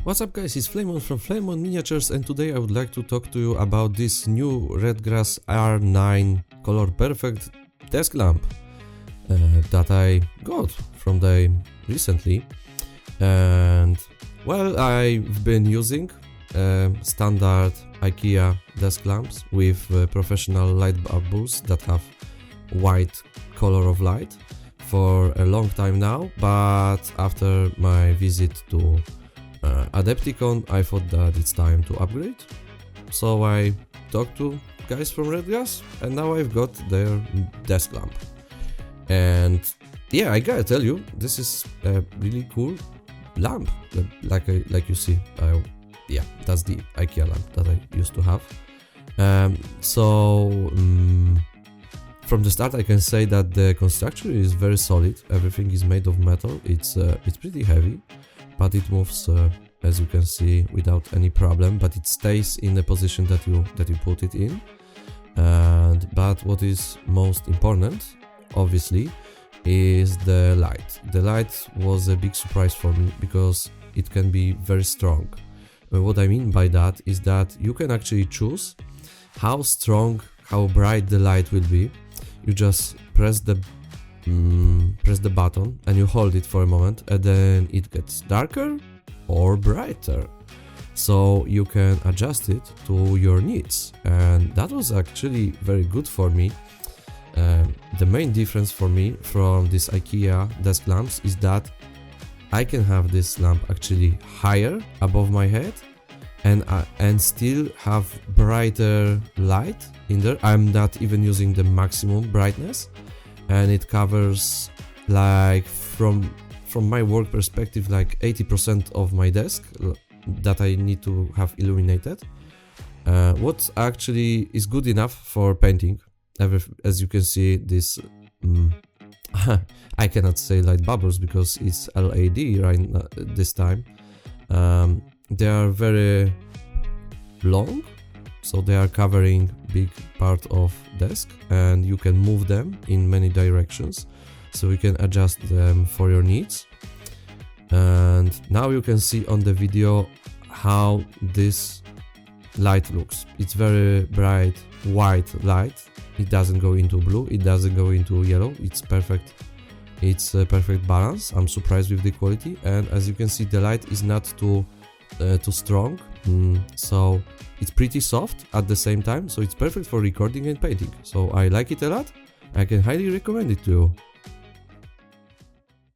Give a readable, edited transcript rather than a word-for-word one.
What's up guys, it's Flamon from Flamon Miniatures, and today I would like to talk to you about this new Redgrass R9 Color Perfect desk lamp that I got from them recently. And well, I've been using standard IKEA desk lamps with professional light bulbs that have white color of light for a long time now, but after my visit to Adepticon, I thought that it's time to upgrade. So I talked to guys from Redgrass, and now I've got their desk lamp. And yeah, I gotta tell you, this is a really cool lamp. Like you see, yeah, that's the IKEA lamp that I used to have. From the start, I can say that the construction is very solid. Everything is made of metal. It's pretty heavy, but it moves, as you can see, without any problem. But it stays in the position that you put it in. But what is most important, obviously, is the light. The light was a big surprise for me because it can be very strong. What I mean by that is that you can actually choose how strong, how bright the light will be. You just press the button and you hold it for a moment, and then it gets darker or brighter. So you can adjust it to your needs, and that was actually very good for me. The main difference for me from this IKEA desk lamps is that I can have this lamp actually higher above my head and still have brighter light in there. I'm not even using the maximum brightness, and it covers, like, from my work perspective, like 80% of my desk that I need to have illuminated. What actually is good enough for painting. As you can see, this I cannot say light bubbles because it's LED right now, this time. They are very long, so they are covering big part of desk, and you can move them in many directions, so you can adjust them for your needs. And now you can see on the video how this light looks. It's very bright white light. It doesn't go into blue, it doesn't go into yellow. It's perfect. It's a perfect balance. I'm surprised with the quality, and as you can see, the light is not too strong, so it's pretty soft at the same time, so it's perfect for recording and painting. So I like it a lot. I can highly recommend it to you.